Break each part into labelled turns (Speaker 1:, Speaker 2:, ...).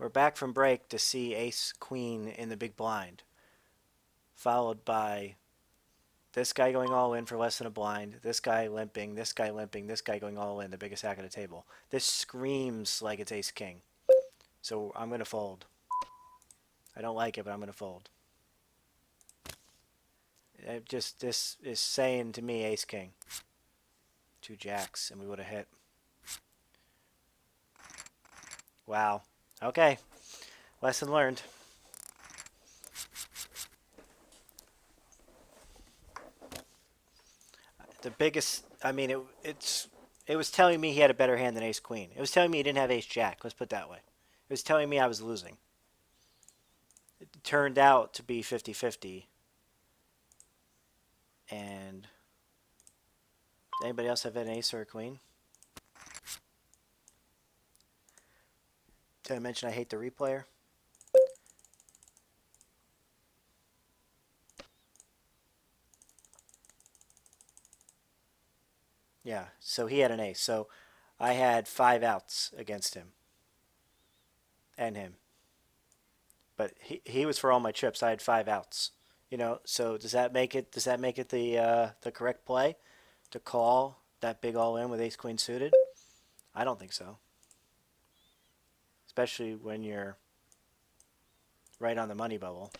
Speaker 1: We're back from break to see ace queen in the big blind, followed by this guy going all in for less than a blind, this guy limping, this guy limping, this guy going all in, the biggest stack of the table. This screams like it's ace king. So I'm going to fold. I don't like it, but I'm going to fold. This is saying to me ace king. Two jacks, and we would have hit. Wow. Okay. Lesson learned. The biggest, I mean, it was telling me he had a better hand than ace queen. It was telling me he didn't have ace jack. Let's put it that way. It was telling me I was losing. It turned out to be 50-50. And anybody else have an ace or a queen? Did I mention I hate the replayer? Yeah, so he had an ace. So I had 5 outs against him. And him. But he was for all my chips. I had 5 outs. You know, so does that make it the correct play to call that big all in with ace queen suited? I don't think so. Especially when you're right on the money bubble.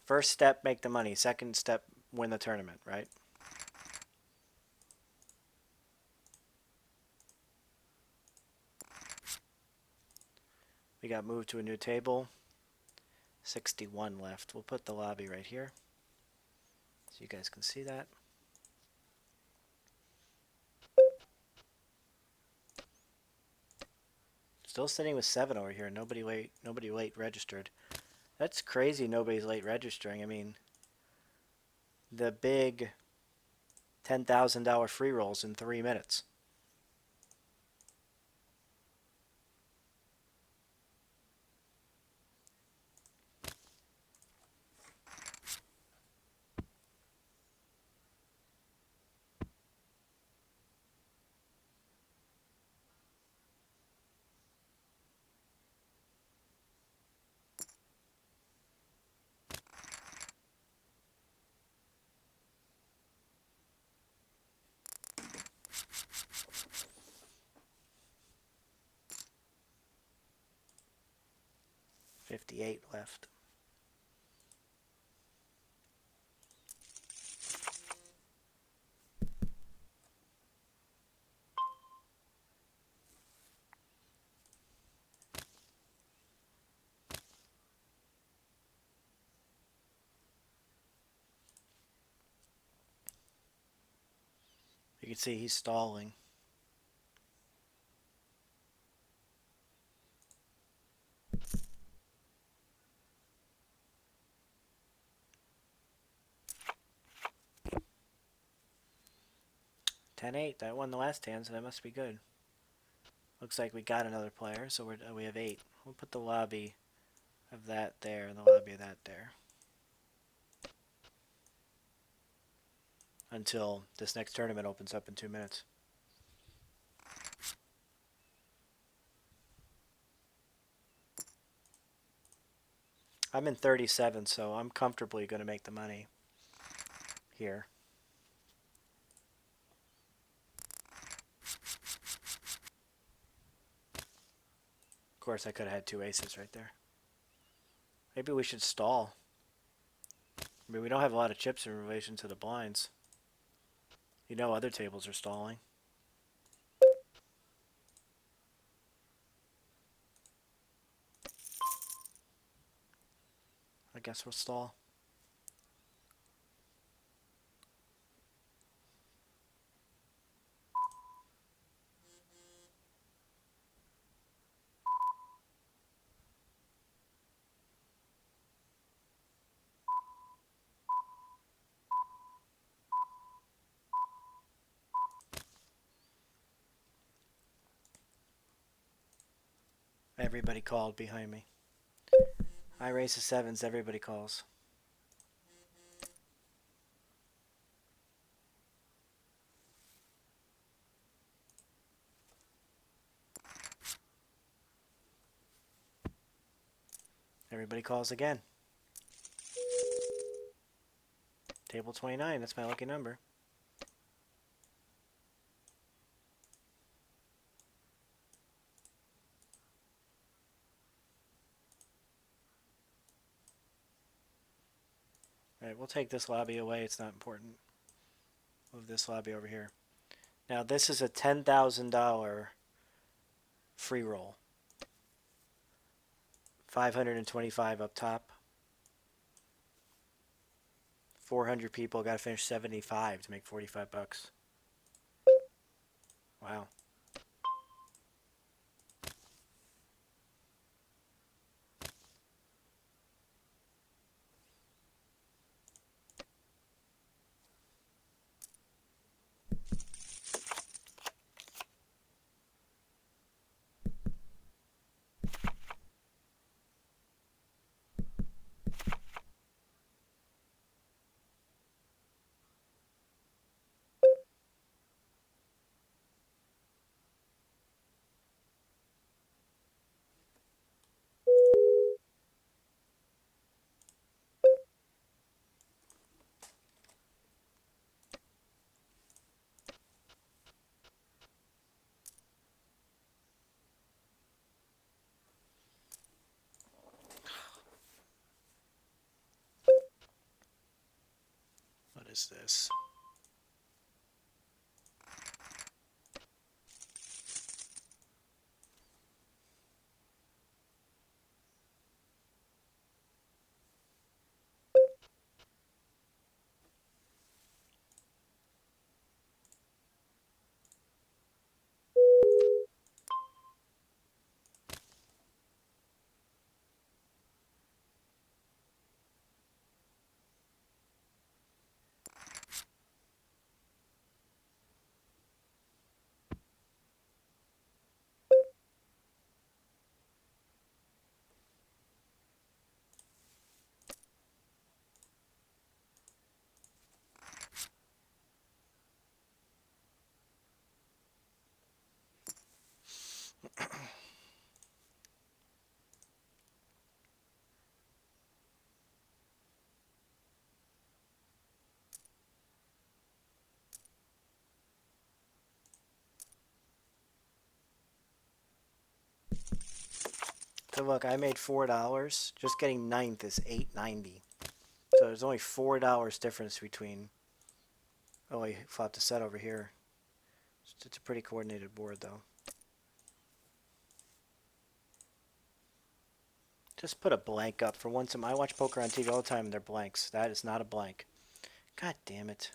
Speaker 1: First step, make the money. Second step, win the tournament, right? We got moved to a new table. 61 left. We'll put the lobby right here so you guys can see that. Still sitting with 7 over here. Nobody late registered. That's crazy nobody's late registering. I mean, the big $10,000 free rolls in 3 minutes. $58 left. You can see he's stalling. $10-8. That won the last hand, so that must be good. Looks like we got another player, so we have 8. We'll put the lobby of that there and the lobby of that there. Until this next tournament opens up in 2 minutes. I'm in 37, so I'm comfortably going to make the money here. Of course, I could have had 2 aces right there. Maybe we should stall. I mean, we don't have a lot of chips in relation to the blinds. You know other tables are stalling. I guess we'll stall. Everybody called behind me. I raise the 7s, everybody calls. Everybody calls again. Table 29, that's my lucky number. Alright, we'll take this lobby away. It's not important. Move this lobby over here. Now, this is a $10,000 free roll. 525 up top. 400 people. Got to finish 75 to make 45 bucks. Wow. What is this? So look, I made $4. Just getting ninth is $8.90. So there's only $4 difference between. Oh, I flopped a set over here. It's a pretty coordinated board, though. Just put a blank up for once. I watch poker on TV all the time, and they're blanks. That is not a blank. God damn it.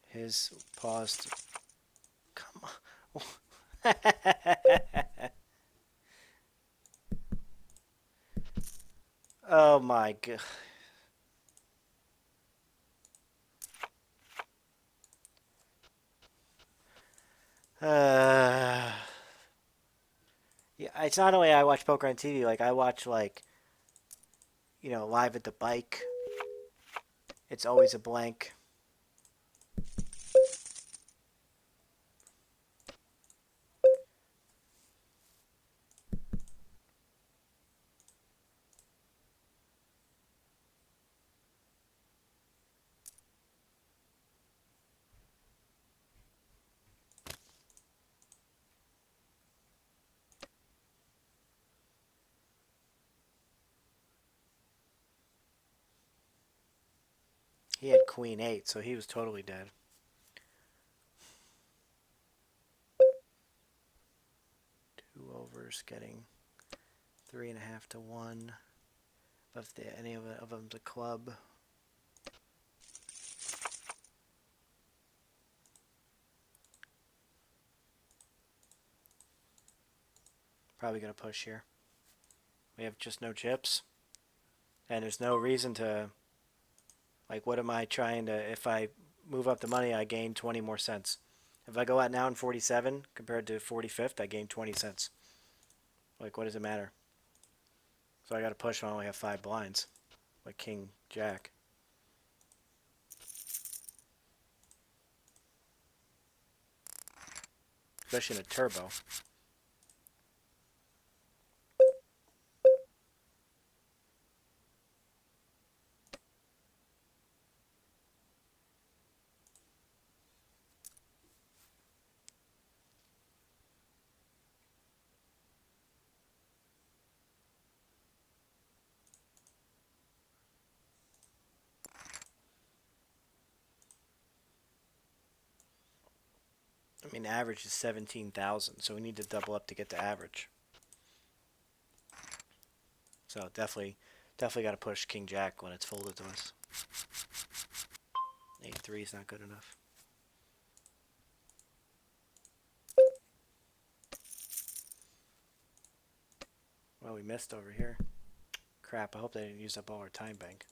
Speaker 1: His paused. Come on. Oh my god. Yeah, it's not only I watch poker on TV. Like I watch live at the bike. It's always a blank. He had queen 8, so he was totally dead. Two overs, getting 3.5 to 1. If any of them's a club. Probably gonna push here. We have just no chips. And there's no reason to, like, what am I trying to, if I move up the money, I gain 20 more cents. If I go out now in 47 compared to 45th, I gain 20 cents. Like, what does it matter? So I got to push when I only have 5 blinds, like king, jack. Especially in a turbo. I mean, average is 17,000, so we need to double up to get to average. So definitely got to push king jack when it's folded to us. 8-3 is not good enough. Well, we missed over here. Crap, I hope they didn't use up all our time bank.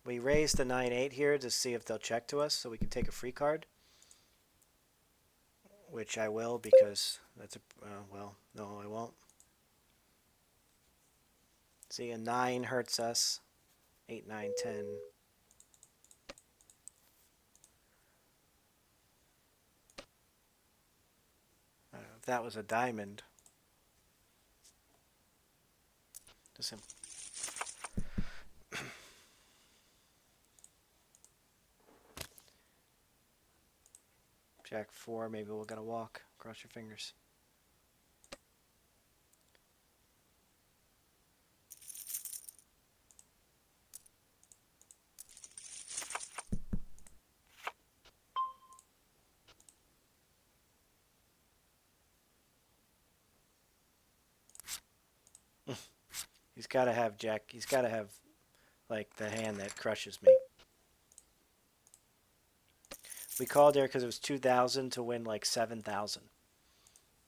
Speaker 1: We raised the 9-8 here to see if they'll check to us so we can take a free card. Which I will because that's a... well, no, I won't. See, a 9 hurts us. 8, 9, 10. If that was a diamond. Just Jack 4, maybe we'll get a walk. Cross your fingers. He's got to have Jack. He's got to have, like, the hand that crushes me. We called there because it was 2,000 to win, like, 7,000.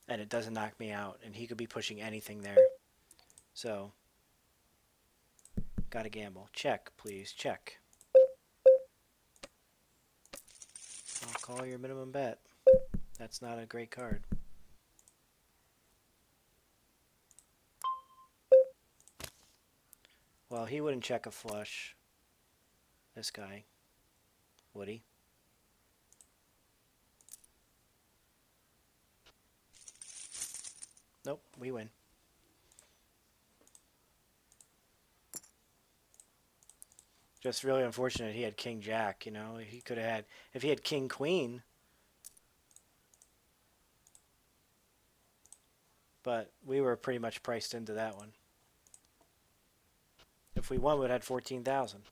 Speaker 1: And it doesn't knock me out. And he could be pushing anything there. So, gotta gamble. Check, please. Check. I'll call your minimum bet. That's not a great card. Well, he wouldn't check a flush. This guy. Would he? Nope, we win. Just really unfortunate he had king jack, you know. He could have had... if he had king queen... but we were pretty much priced into that one. If we won, we'd had 14,000.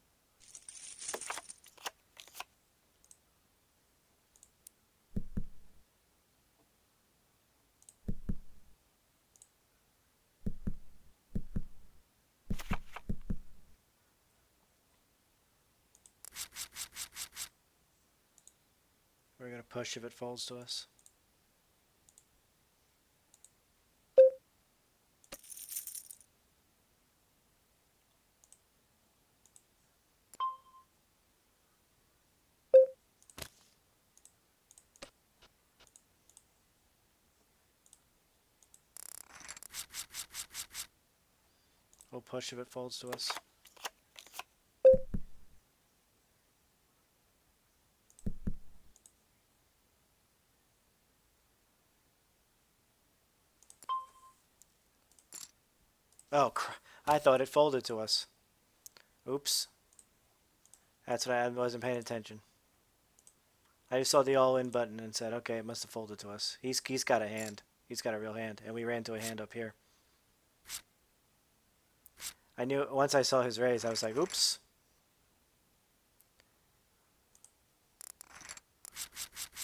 Speaker 1: We're going to push if it folds to us. We'll push if it folds to us. Oh, I thought it folded to us. Oops. That's what I wasn't paying attention. I just saw the all-in button and said, okay, it must have folded to us. He's got a hand. He's got a real hand. And we ran to a hand up here. I knew once I saw his raise, I was like, oops.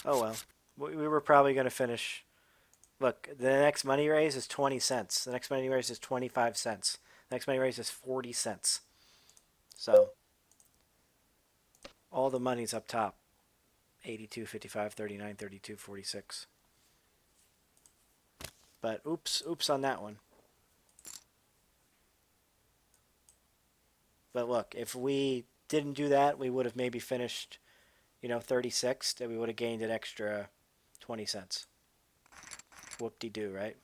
Speaker 1: Oh well. We were probably going to finish. Look, the next money raise is 20 cents. The next money raise is 25 cents. The next money raise is 40 cents. So, all the money's up top. 82, 55, 39, 32, 46. But oops on that one. But look, if we didn't do that, we would have maybe finished, 36th, and we would have gained an extra 20 cents. Whoop-de-doo, right?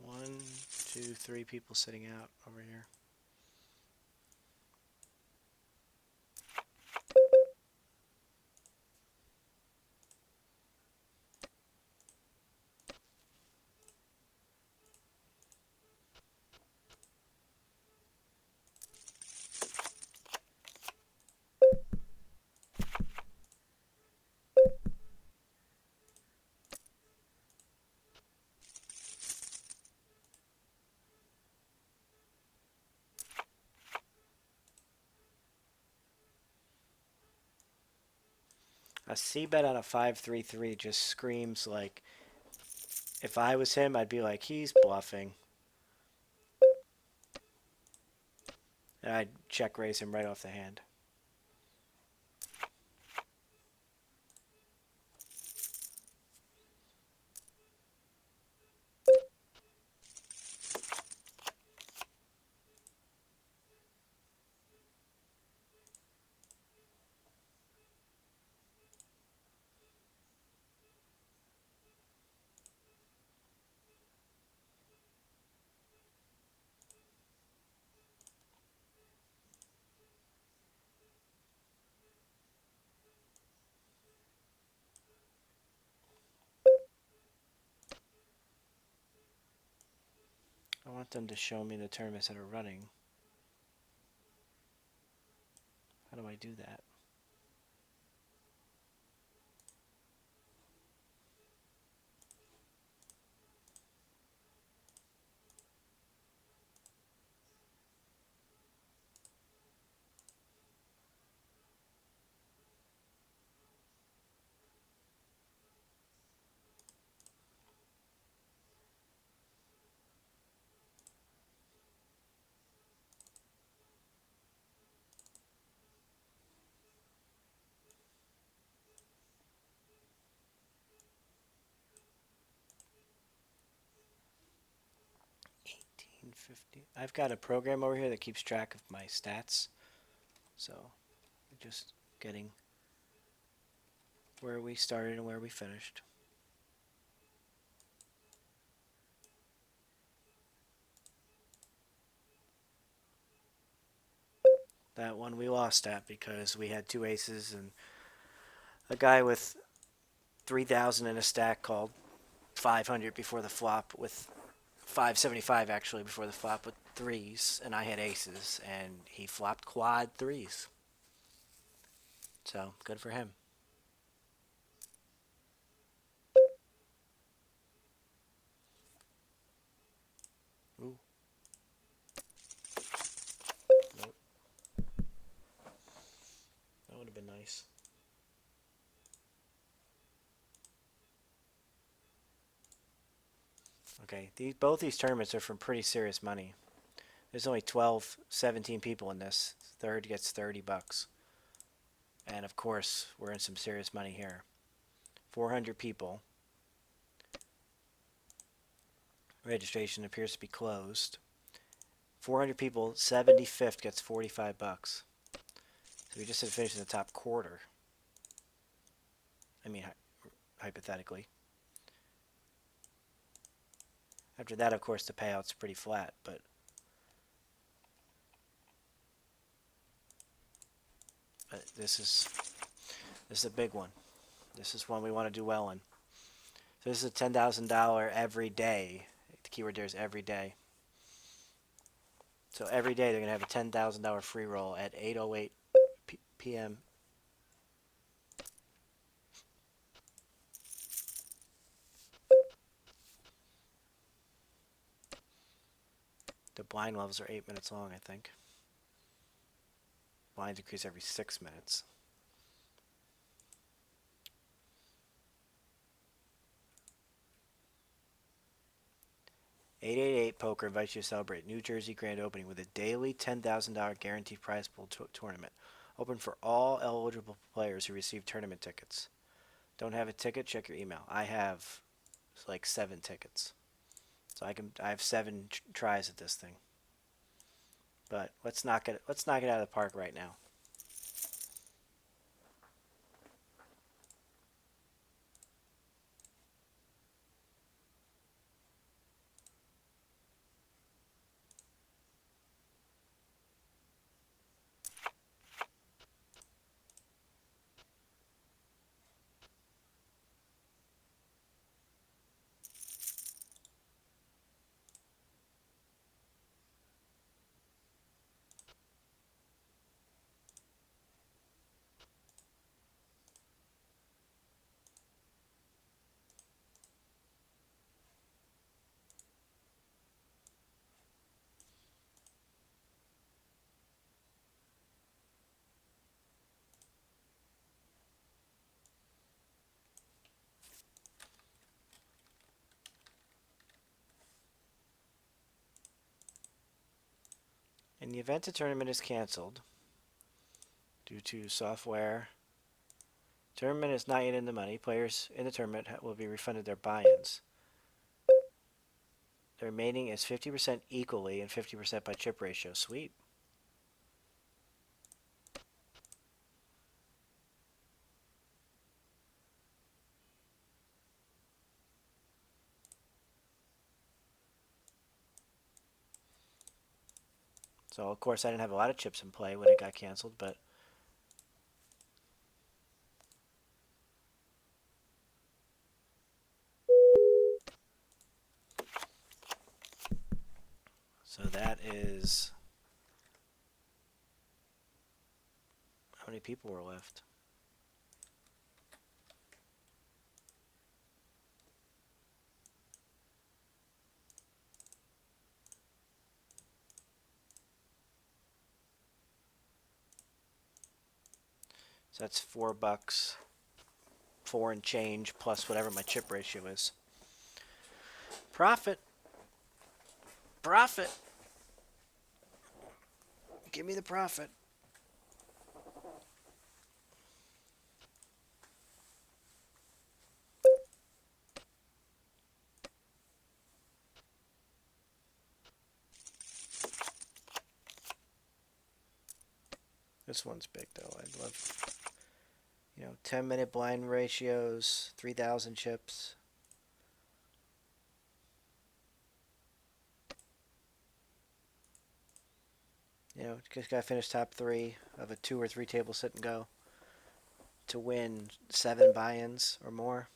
Speaker 1: One, two, three people sitting out over here. A C-bet on a 5-3-3 just screams like, if I was him, I'd be like, he's bluffing. And I'd check raise him right off the hand. I want them to show me the tournaments that are running. How do I do that? I've got a program over here that keeps track of my stats. So, just getting where we started and where we finished. That one we lost at because we had two aces and a guy with 3,000 in a stack called 500 before the flop with 575 actually before the flop with threes, and I had aces, and he flopped quad threes. So, good for him. Ooh. Nope. That would have been nice. Okay, both these tournaments are from pretty serious money. There's only 12, 17 people in this. Third gets 30 bucks. And of course, we're in some serious money here. 400 people. Registration appears to be closed. 400 people, 75th gets 45 bucks. So we just had to finish in the top quarter. I mean, hypothetically. After that, of course, the payout's pretty flat, but this is a big one. This is one we want to do well in. So this is a $10,000 every day. The keyword there is every day. So every day they're going to have a $10,000 free roll at 8:08 p.m. The blind levels are 8 minutes long, I think. Blinds increase every 6 minutes. .888 Poker invites you to celebrate New Jersey grand opening with a daily $10,000 guaranteed prize pool tournament, open for all eligible players who receive tournament tickets. Don't have a ticket? Check your email. I have like 7 tickets, so I have 7 tries at this thing. But let's knock it out of the park right now. In the event the tournament is canceled due to software, tournament is not yet in the money. Players in the tournament will be refunded their buy-ins. The remaining is 50% equally and 50% by chip ratio. Sweet. So, of course, I didn't have a lot of chips in play when it got canceled, but so that is how many people were left? So that's $4, 4 and change plus whatever my chip ratio is. Profit. Profit. Give me the profit. This one's big though. I'd love, 10-minute blind ratios, 3,000 chips. Just gotta finish top 3 of a 2 or 3 table sit and go to win 7 buy-ins or more.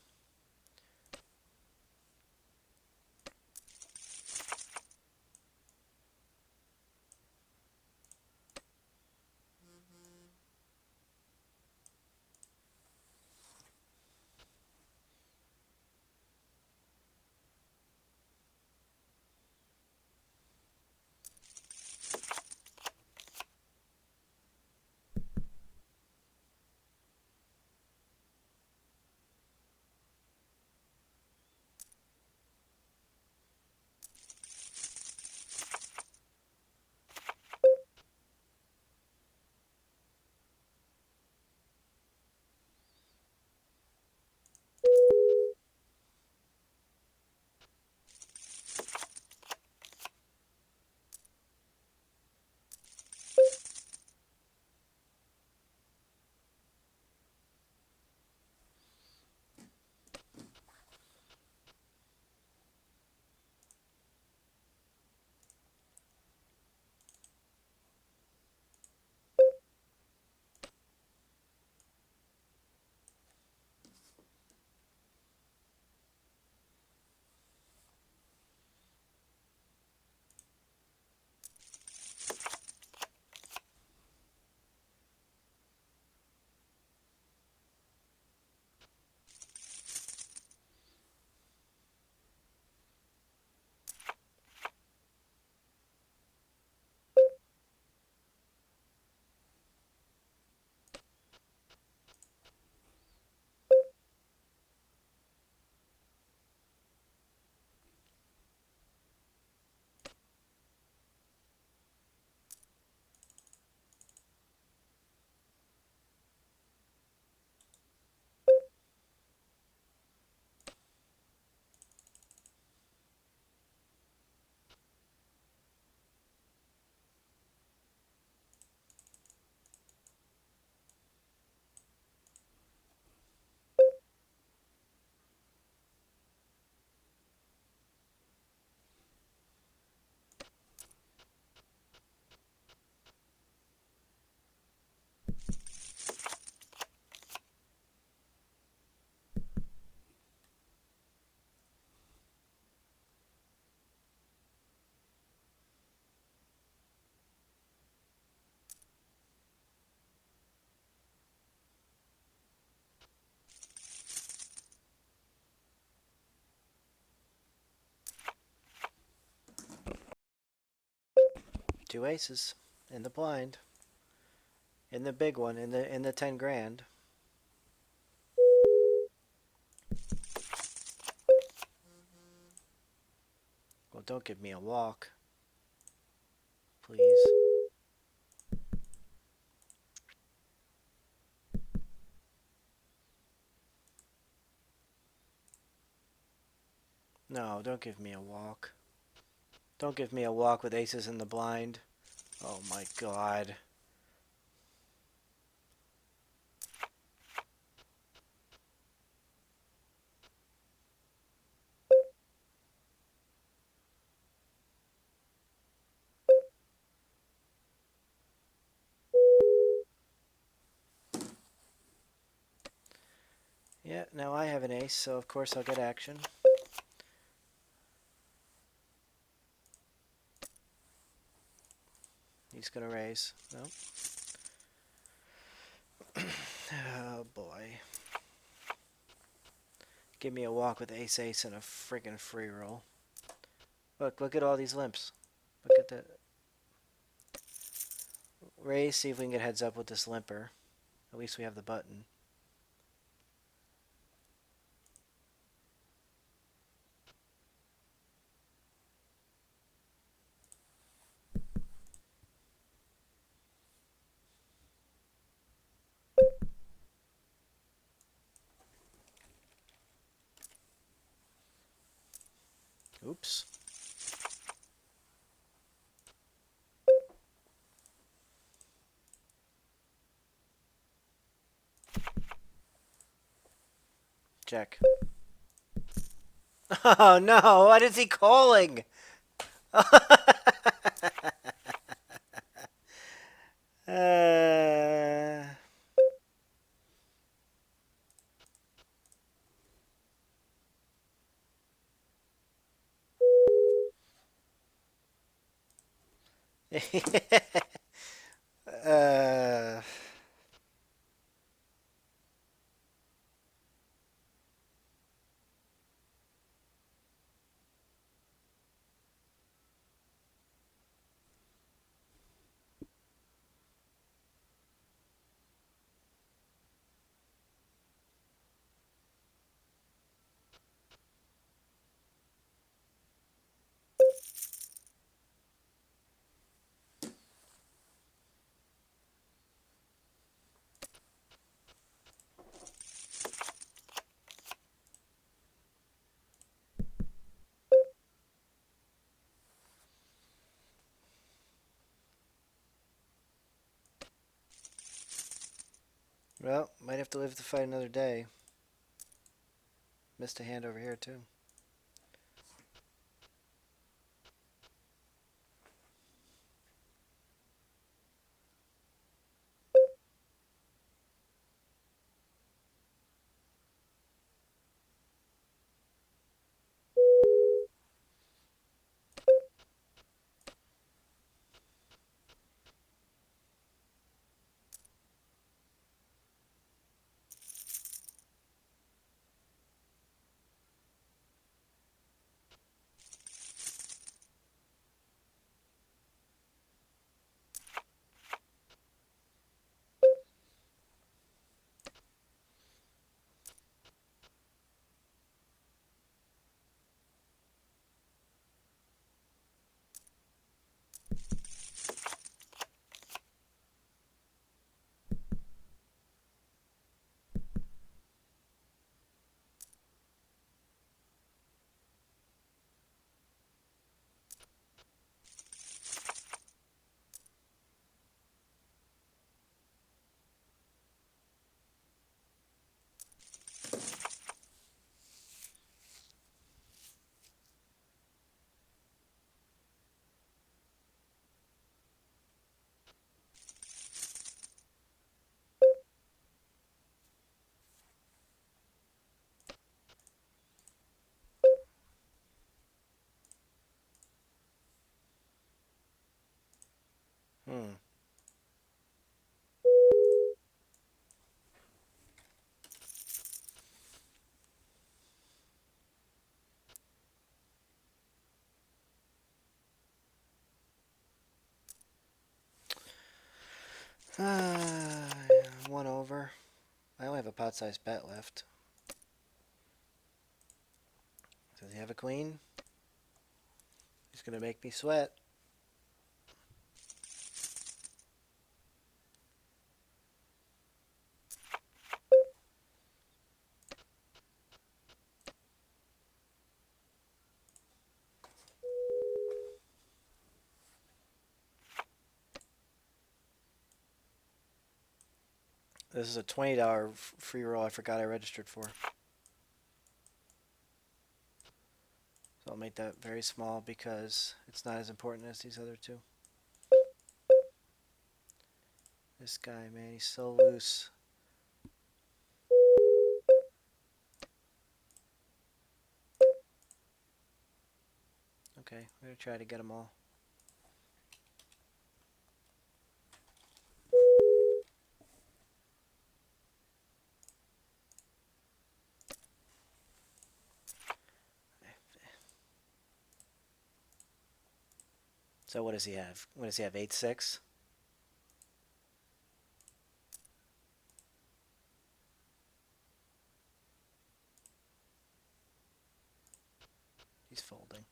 Speaker 1: 2 aces in the blind. In the big one, in the 10 grand. Well, don't give me a walk. Please. No, don't give me a walk. Don't give me a walk with aces in the blind. Oh my god. Yeah, now I have an ace, so of course I'll get action. He's gonna raise. No. Oh boy. Give me a walk with ace-ace and a friggin' free roll. Look at all these limps. Look at the... Raise, see if we can get heads up with this limper. At least we have the button. Oops. Check. Oh no, what is he calling? uh... uh... Well, might have to live to fight another day. Missed a hand over here, too. Hmm. One over. I only have a pot-sized bet left. Does he have a queen? He's gonna make me sweat. This is a $20 free roll I forgot I registered for. So I'll make that very small because it's not as important as these other two. This guy, man, he's so loose. Okay, we're gonna try to get them all. So what does he have? What does he have? 8-6? He's folding.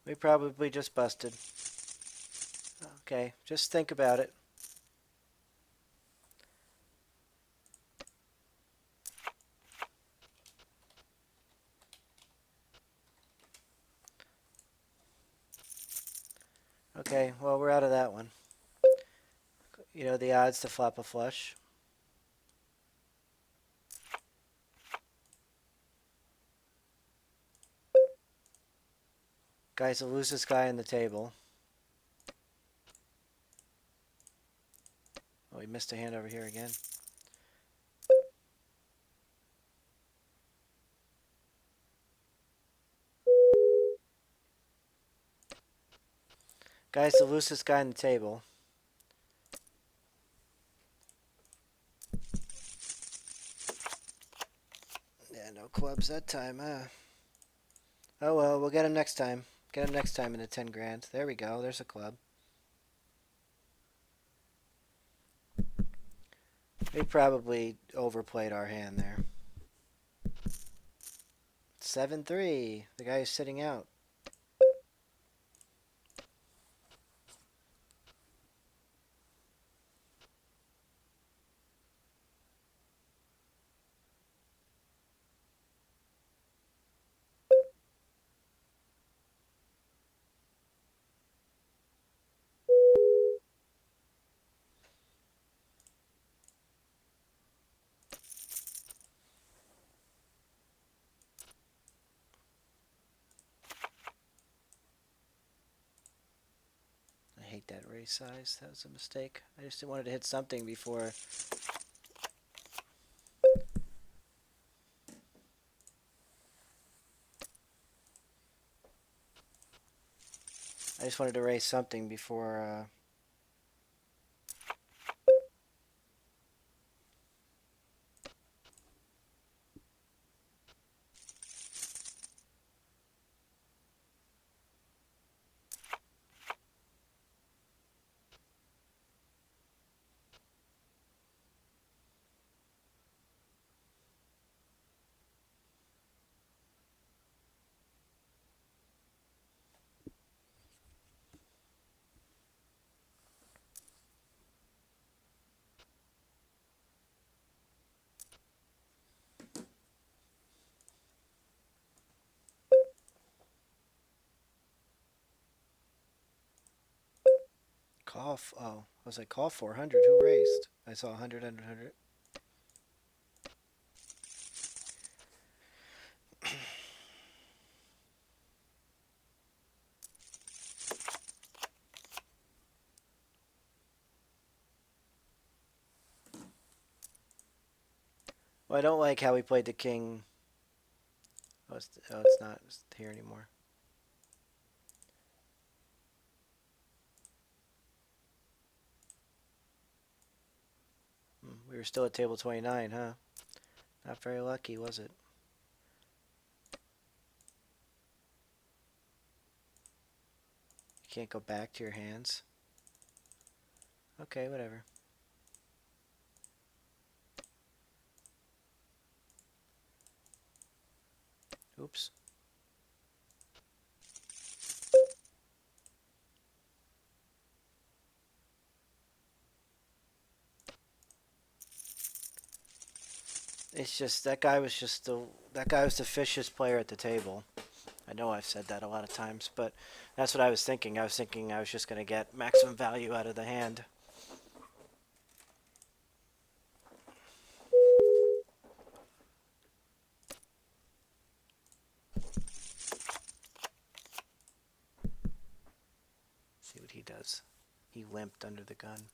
Speaker 1: We probably just busted. Okay, just think about it. Okay, well, we're out of that one. You know the odds to flop a flush? Guy's the loosest guy on the table. Oh, he missed a hand over here again. Guy's the loosest guy on the table. Yeah, no clubs that time, huh? Oh well, we'll get him next time. Get him next time in the 10 grand. There we go, there's a club. We probably overplayed our hand there. 7-3. The guy is sitting out. I hate that raise size. That was a mistake. I just wanted to hit something before. I just wanted to raise something before. Call. Oh, I was like, call 400. Who raised? I saw 100, 100. Well, I don't like how we played the king. Oh, it's not here anymore. We were still at table 29, huh? Not very lucky, was it? You can't go back to your hands. Okay, whatever. Oops. It's just that guy was the fishiest player at the table. I know I've said that a lot of times, but that's what I was thinking. I was thinking I was just going to get maximum value out of the hand. See what he does. He limped under the gun.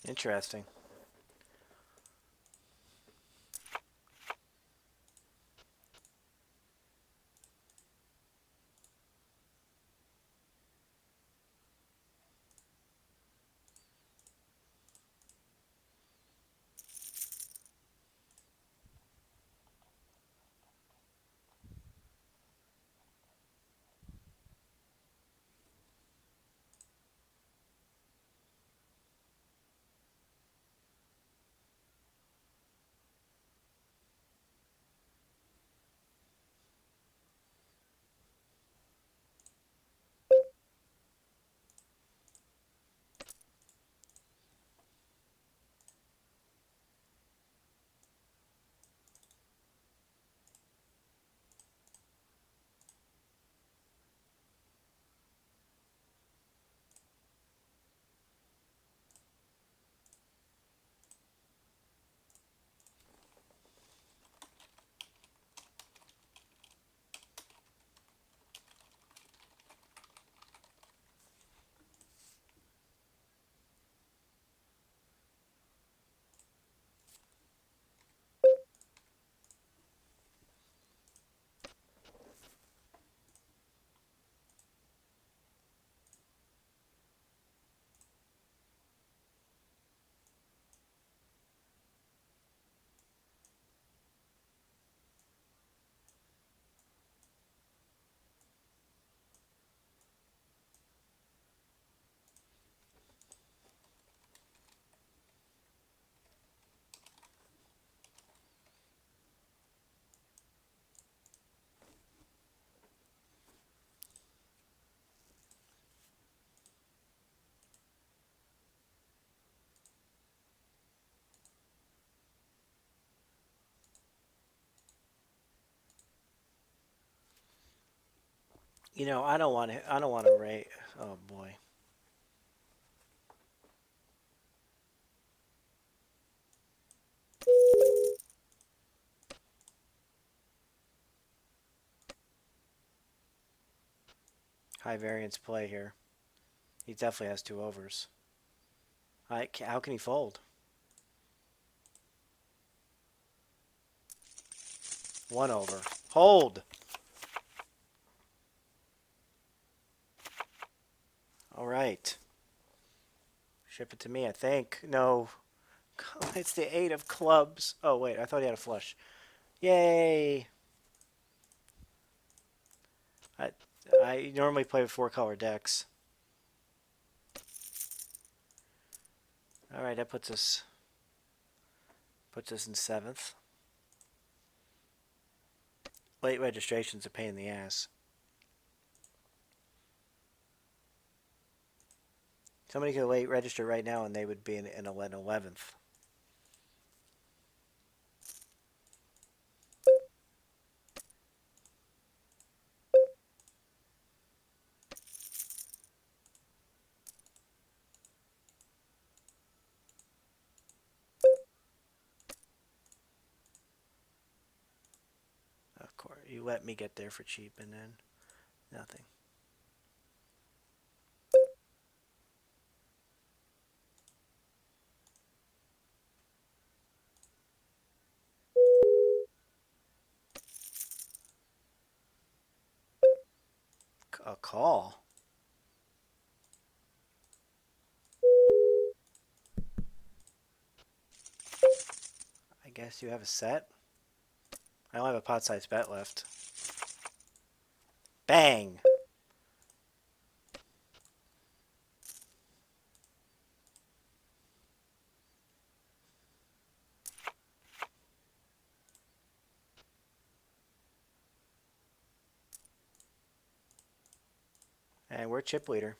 Speaker 1: Interesting. You know, I don't want to. I don't want to rate. Oh boy. High variance play here. He definitely has two overs. How can he fold? One over. Hold. All right. Ship it to me, I think. No. It's the eight of clubs. Oh, wait. I thought he had a flush. Yay. I, I normally play with four color decks. All right, that puts us in seventh. Late registration's a pain in the ass. Somebody could late register right now and they would be in 11th. Of course, you let me get there for cheap and then nothing. A call. I guess you have a set. I don't have a pot-sized bet left. Bang! And we're chip leader.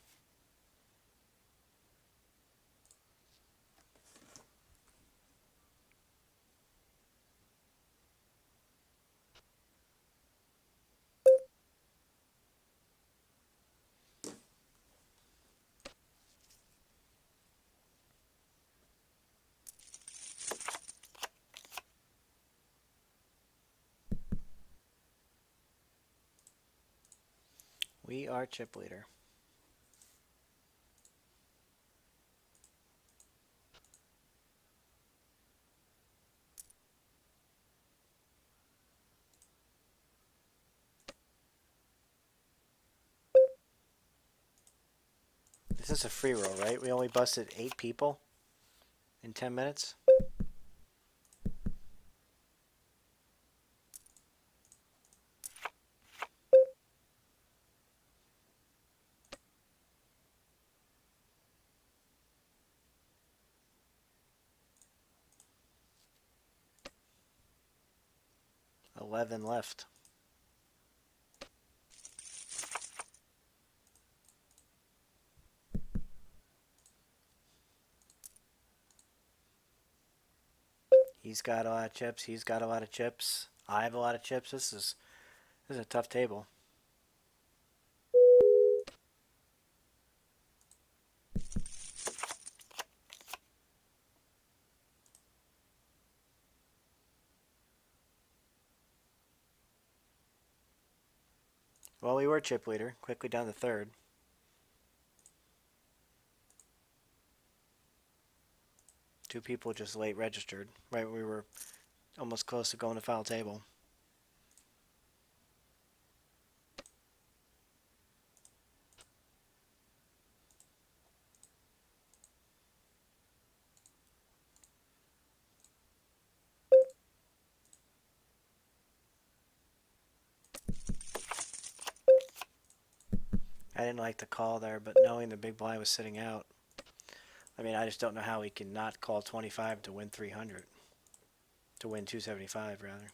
Speaker 1: We are chip leader. This is a free roll, right? We only busted 8 people in 10 minutes. $11 left. He's got a lot of chips. He's got a lot of chips. I have a lot of chips. This is a tough table. Well, we were chip leader. Quickly down to third. Two people just late registered. Right when we were almost close to going to foul table. I didn't like the call there, but knowing the big blind was sitting out, I mean, I just don't know how he can not call 25 to win 300. To win 275, rather.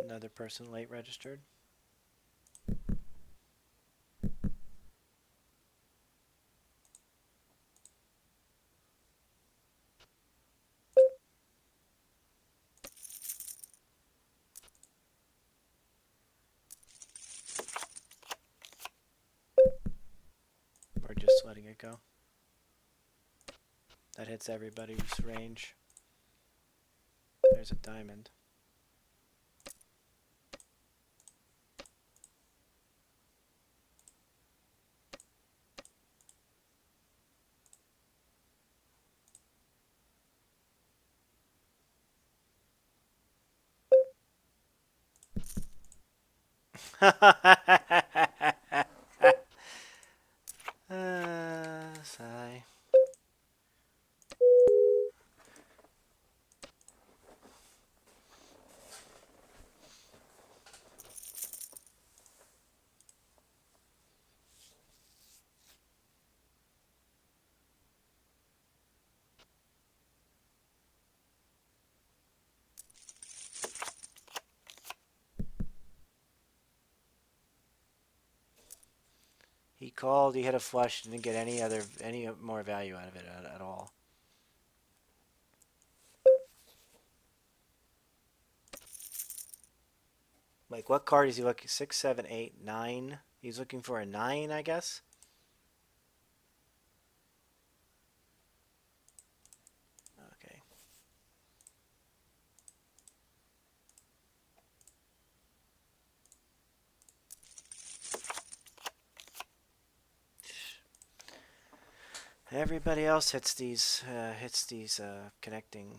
Speaker 1: Another person late registered. Or just letting it go. That hits everybody's range. There's a diamond. Sigh. He called, he hit a flush, didn't get any more value out of it at all. Like, what card is he looking? 6, 7, 8, 9. He's looking for a 9, I guess. Everybody else hits these connecting.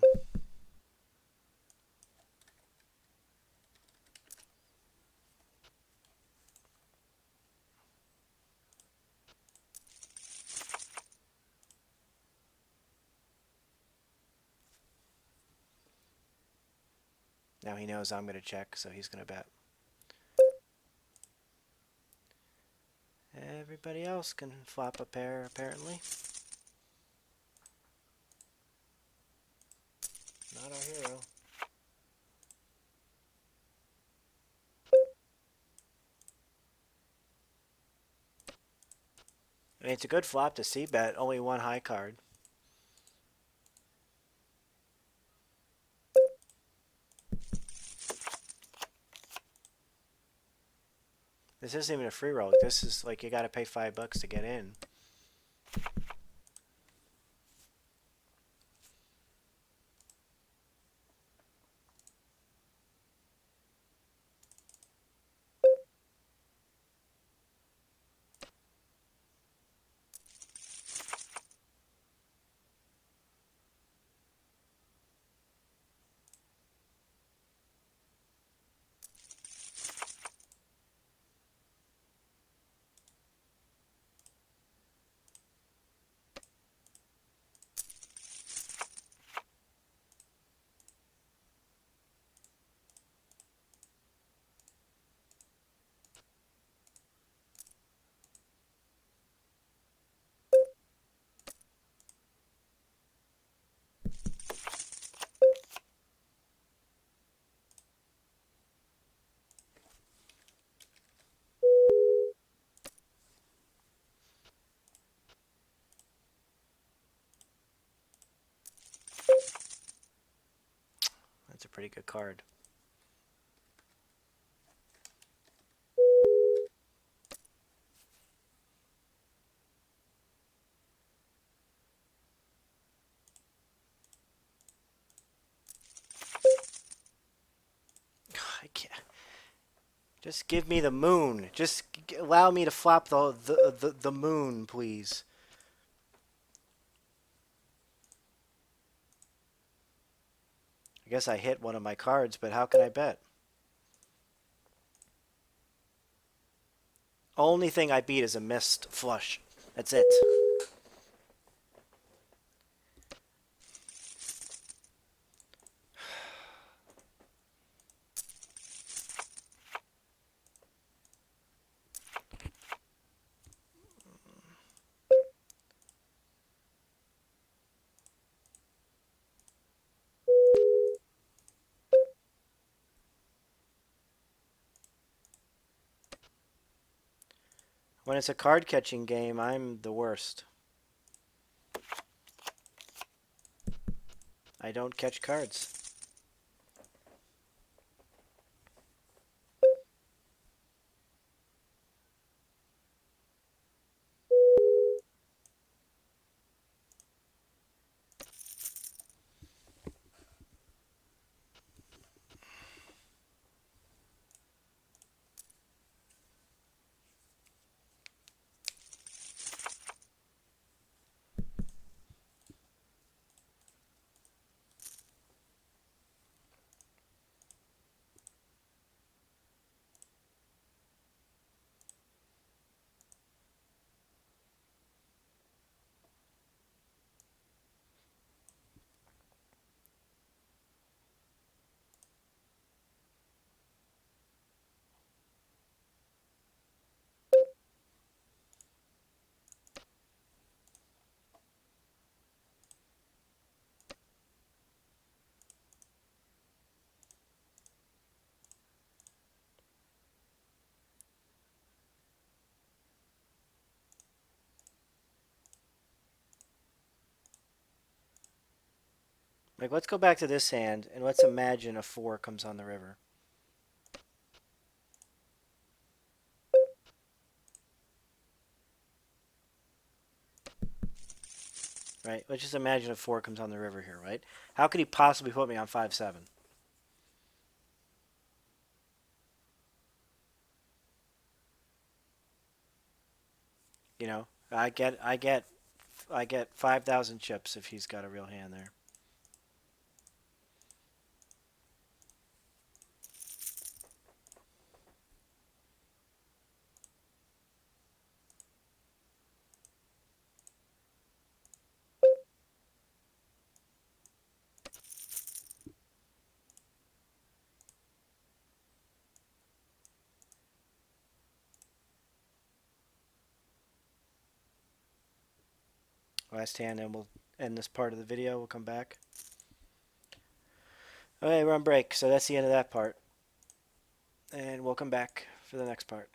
Speaker 1: Now he knows I'm going to check, so he's going to bet. Everybody else can flop a pair, apparently. Not our hero. I mean, it's a good flop to c-bet, only one high card. This isn't even a free roll. This is like you got to pay $5 to get in. That's a pretty good card. I can't. Just give me the moon. Just allow me to flop the moon, please. I guess I hit one of my cards, but how can I bet? Only thing I beat is a missed flush. That's it. When it's a card catching game, I'm the worst. I don't catch cards. Like, let's go back to this hand, and let's imagine a 4 comes on the river. Right? Let's just imagine a 4 comes on the river here, right? How could he possibly put me on 5-7? You know, I get I get 5,000 chips if he's got a real hand there. Last hand, and we'll end this part of the video. We'll come back. Okay, we're on break, so that's the end of that part. And we'll come back for the next part.